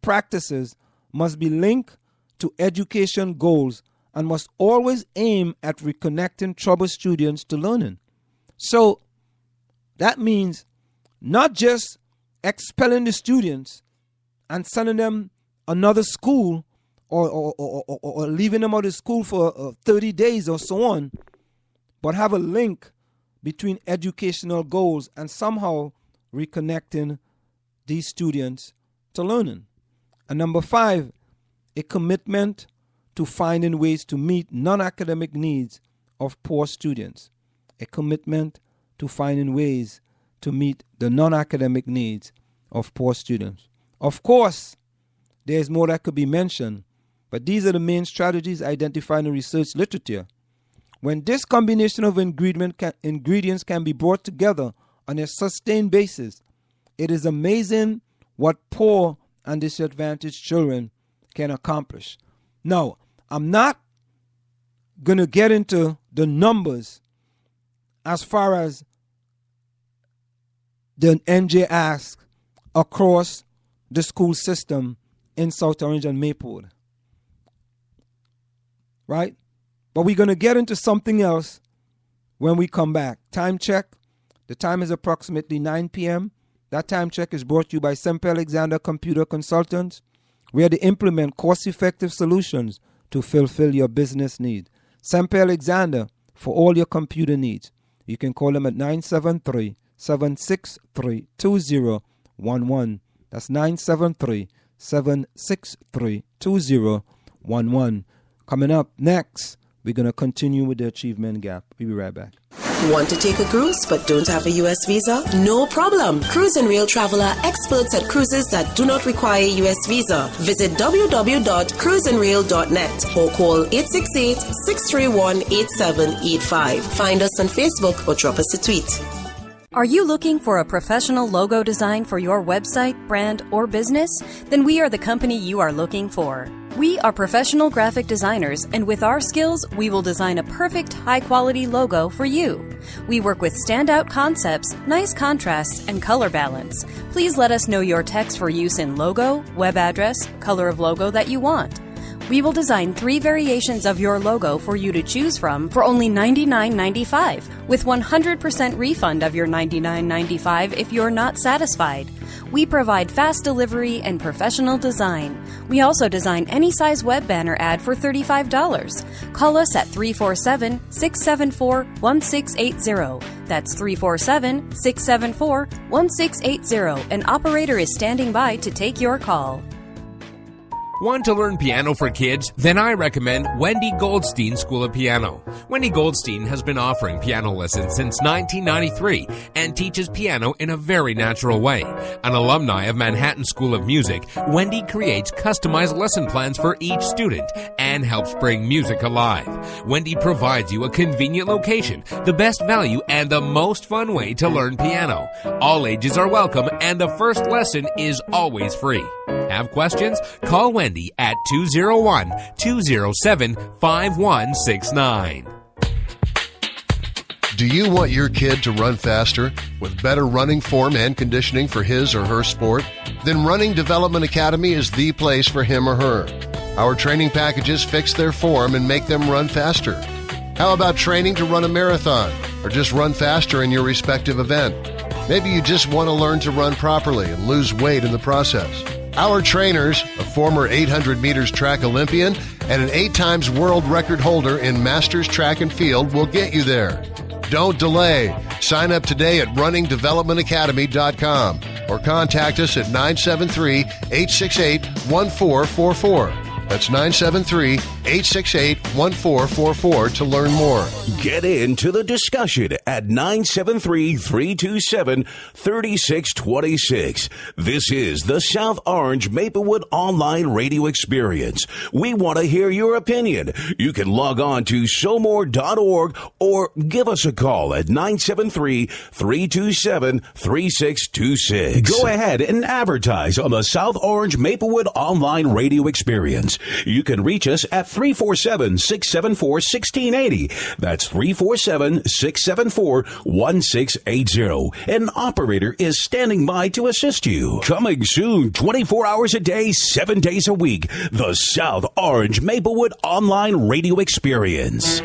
practices must be linked to education goals and must always aim at reconnecting troubled students to learning. So that means not just expelling the students and sending them another school or leaving them out of school for 30 days or so on, but have a link between educational goals and somehow reconnecting these students to learning. And number 5, a commitment to finding ways to meet non-academic needs of poor students. A commitment to finding ways to meet the non-academic needs of poor students. Of course, there's more that could be mentioned, but these are the main strategies identified in research literature. When this combination of ingredients can be brought together on a sustained basis, it is amazing what poor and disadvantaged children can accomplish. Now, I'm not going to get into the numbers as far as the NJ asks across the school system in South Orange and Maplewood. Right? But we're going to get into something else when we come back. Time check. The time is approximately 9 p.m. That time check is brought to you by Semper Alexander Computer Consultants, where they implement cost-effective solutions to fulfill your business needs. Semper Alexander for all your computer needs. You can call them at 973-763-2011. That's 973-763-2011. Coming up next, we're going to continue with the achievement gap. We'll be right back. Want to take a cruise but don't have a U.S. visa? No problem. Cruise and Rail Travel are experts at cruises that do not require U.S. visa. Visit www.cruiseandrail.net or call 868-631-8785. Find us on Facebook or drop us a tweet. Are you looking for a professional logo design for your website, brand, or business? Then we are the company you are looking for. We are professional graphic designers, and with our skills, we will design a perfect, high-quality logo for you. We work with standout concepts, nice contrasts, and color balance. Please let us know your text for use in logo, web address, color of logo that you want. We will design 3 variations of your logo for you to choose from for only $99.95, with 100% refund of your $99.95 if you're not satisfied. We provide fast delivery and professional design. We also design any size web banner ad for $35. Call us at 347-674-1680. That's 347-674-1680. An operator is standing by to take your call. Want to learn piano for kids? Then I recommend Wendy Goldstein School of Piano. Wendy Goldstein has been offering piano lessons since 1993 and teaches piano in a very natural way. An alumni of Manhattan School of Music, Wendy creates customized lesson plans for each student and helps bring music alive. Wendy provides you a convenient location, the best value, and the most fun way to learn piano. All ages are welcome and the first lesson is always free. Have questions? Call Wendy at 201-207-5169. Do you want your kid to run faster with better running form and conditioning for his or her sport? Then Running Development Academy is the place for him or her. Our training packages fix their form and make them run faster. How about training to run a marathon or just run faster in your respective event? Maybe you just want to learn to run properly and lose weight in the process. Our trainers, a former 800 meters track Olympian and an 8 times world record holder in Masters Track and Field, will get you there. Don't delay. Sign up today at runningdevelopmentacademy.com or contact us at 973-868-1444. That's 973-868-1444 to learn more. Get into the discussion at 973-327-3626. This is the South Orange Maplewood Online Radio Experience. We want to hear your opinion. You can log on to somore.org or give us a call at 973-327-3626. Go ahead and advertise on the South Orange Maplewood Online Radio Experience. You can reach us at 347-674-1680. That's 347-674-1680. An operator is standing by to assist you. Coming soon, 24 hours a day, 7 days a week. The South Orange Maplewood Online Radio Experience.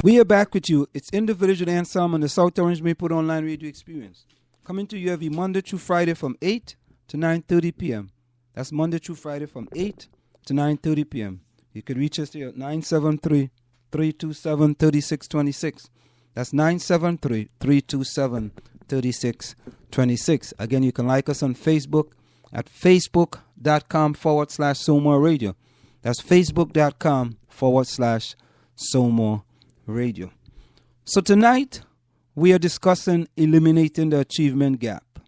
We are back with you. It's in the Village with Anselm on the South Orange Maplewood Online Radio Experience. Coming to you every Monday through Friday from 8 to 9:30 p.m. That's Monday through Friday from 8 to 9:30 p.m. You can reach us here at 973-327-3626. That's 973-327-3626. Again, you can like us on Facebook at facebook.com/SoMore Radio. That's facebook.com/SoMore Radio. So tonight, we are discussing eliminating the achievement gap.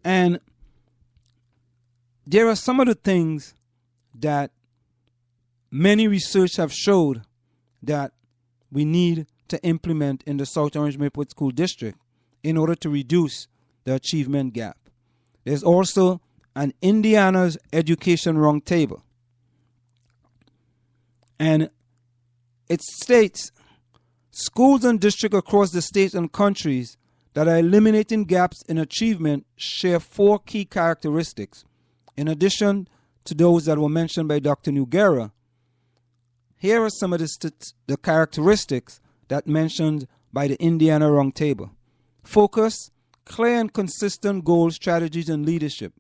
And there are some of the things that many research have showed that we need to implement in the South Orange Maplewood School District in order to reduce the achievement gap. There's also an Indiana's Education Roundtable. And it states schools and districts across the state and countries that are eliminating gaps in achievement share 4 key characteristics. In addition to those that were mentioned by Dr. Noguera, here are some of the characteristics that mentioned by the Indiana Roundtable. Focus, clear and consistent goals, strategies, and leadership.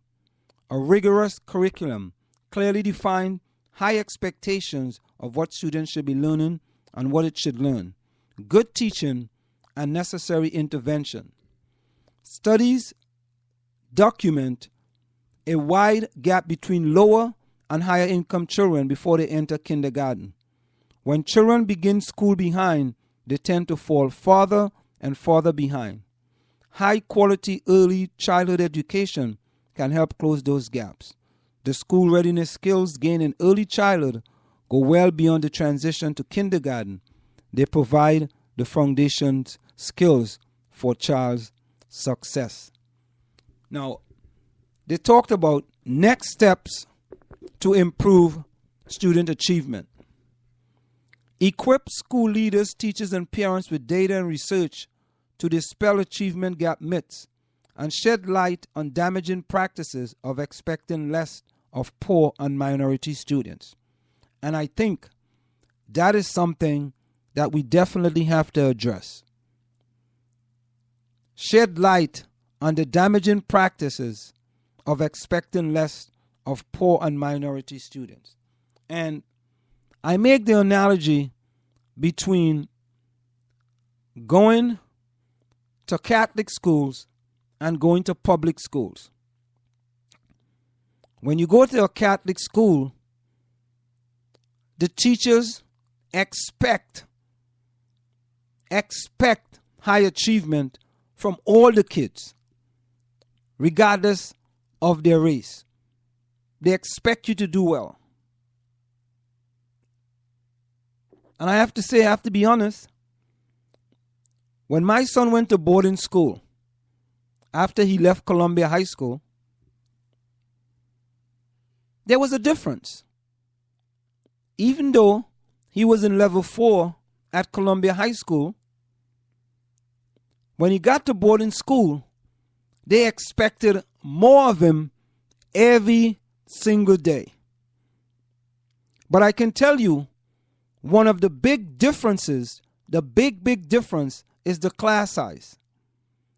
A rigorous curriculum, clearly defined, high expectations of what students should be learning and what it should learn. Good teaching and necessary intervention. Studies document a wide gap between lower and higher income children before they enter kindergarten. When children begin school behind, they tend to fall farther and farther behind. High quality early childhood education can help close those gaps. The school readiness skills gained in early childhood go well beyond the transition to kindergarten. They provide the foundation skills for child's success. Now, they talked about next steps to improve student achievement. Equip school leaders, teachers, and parents with data and research to dispel achievement gap myths and shed light on damaging practices of expecting less of poor and minority students. And I think that is something that we definitely have to address. Shed light on the damaging practices of expecting less of poor and minority students. And I make the analogy between going to Catholic schools and going to public schools. When you go to a Catholic school, the teachers expect high achievement from all the kids, regardless of their race. They expect you to do well. And I have to say, I have to be honest, when my son went to boarding school, after he left Columbia High School, there was a difference. Even though he was in level 4 at Columbia High School, when he got to boarding school, they expected more of him every single day. But I can tell you, one of the big differences, the big difference is the class size.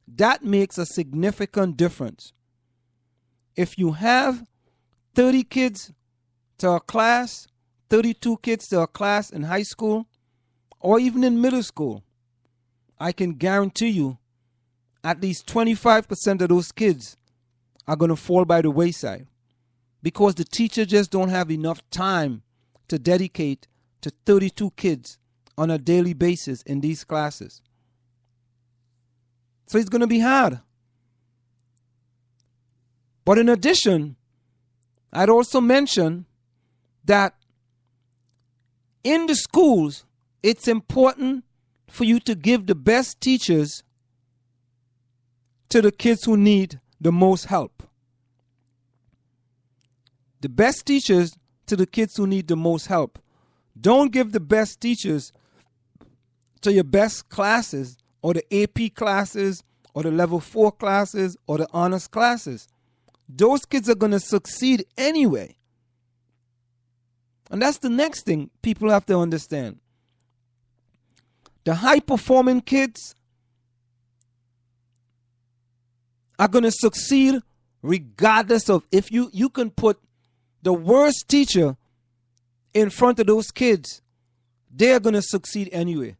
That makes a significant difference. If you have 30 kids to a class, 32 kids to a class in high school, or even in middle school, I can guarantee you at least 25% of those kids are going to fall by the wayside because the teacher just don't have enough time to dedicate to 32 kids on a daily basis in these classes. So it's going to be hard. But in addition, I'd also mention that in the schools, it's important for you to give the best teachers to the kids who need the most help. The best teachers to the kids who need the most help. Don't give the best teachers to your best classes or the AP classes or the level 4 classes or the honors classes. Those kids are going to succeed anyway. And that's the next thing people have to understand. The high-performing kids are going to succeed regardless of if you can put the worst teacher in front of those kids, they're going to succeed anyway.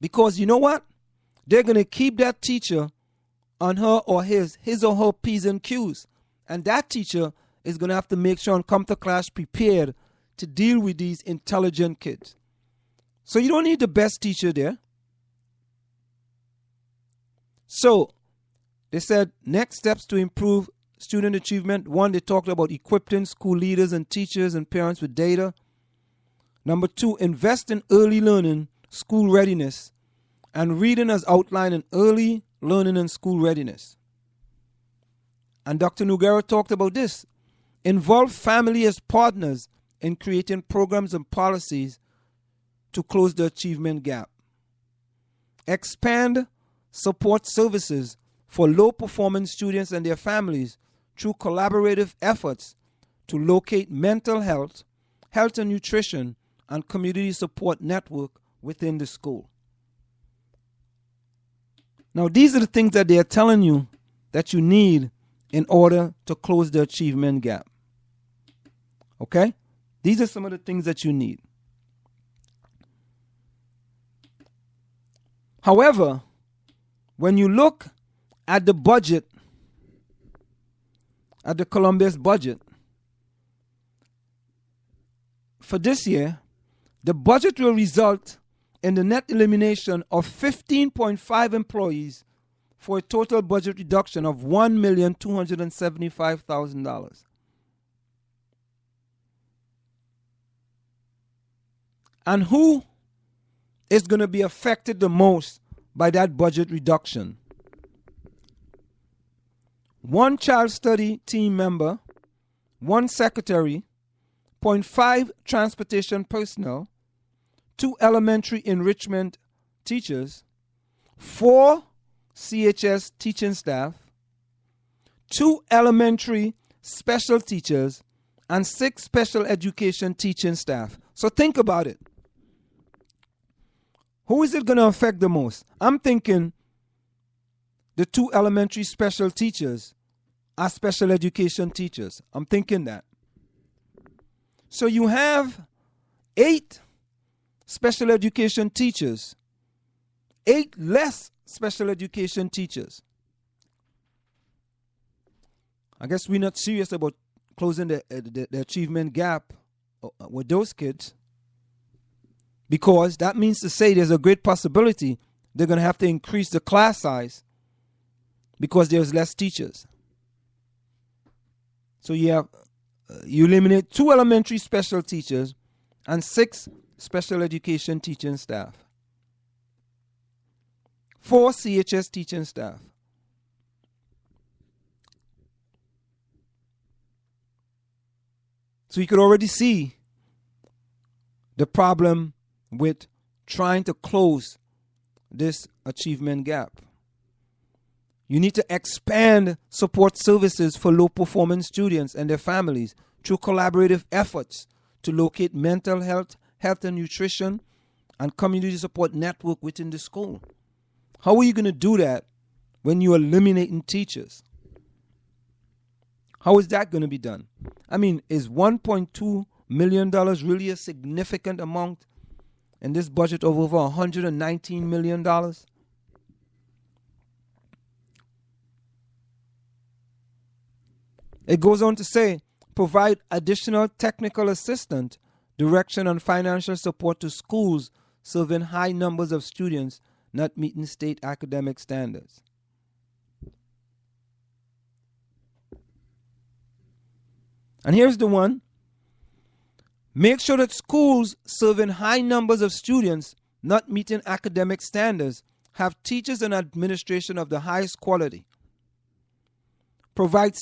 Because you know what? They're going to keep that teacher on her or his or her P's and Q's. And that teacher is going to have to make sure and come to class prepared to deal with these intelligent kids. So you don't need the best teacher there. So they said next steps to improve student achievement. 1, they talked about equipping school leaders and teachers and parents with data. Number 2, invest in early learning, school readiness, and reading as outlined in early learning and school readiness. And Dr. Noguera talked about this. Involve family as partners in creating programs and policies to close the achievement gap. Expand support services for low-performing students and their families through collaborative efforts to locate mental health, health and nutrition, and community support network within the school. Now, these are the things that they are telling you that you need in order to close the achievement gap. Okay? These are some of the things that you need. However, when you look at the budget, at the Columbia's budget, for this year, the budget will result in the net elimination of 15.5 employees for a total budget reduction of $1,275,000. And who is going to be affected the most by that budget reduction? One child study team member, 1 secretary, 0.5 transportation personnel, 2 elementary enrichment teachers, 4 CHS teaching staff, 2 elementary special teachers, and 6 special education teaching staff. So think about it. Who is it going to affect the most? I'm thinking the 2 elementary special teachers are special education teachers. I'm thinking that. So you have 8 special education teachers, 8 less special education teachers. I guess we're not serious about closing the achievement gap with those kids, because that means to say there's a great possibility they're going to have to increase the class size because there's less teachers. So you eliminate 2 elementary special teachers and 6 special education teaching staff, 4 CHS teaching staff. So you could already see the problem with trying to close this achievement gap. You need to expand support services for low-performing students and their families through collaborative efforts to locate mental health, health and nutrition, and community support network within the school. How are you going to do that when you're eliminating teachers? How is that going to be done? I mean, is $1.2 million really a significant amount in this budget of over $119 million? It goes on to say, provide additional technical assistance, direction, and financial support to schools serving high numbers of students not meeting state academic standards. And here's the one. Make sure that schools serving high numbers of students not meeting academic standards have teachers and administration of the highest quality. Provide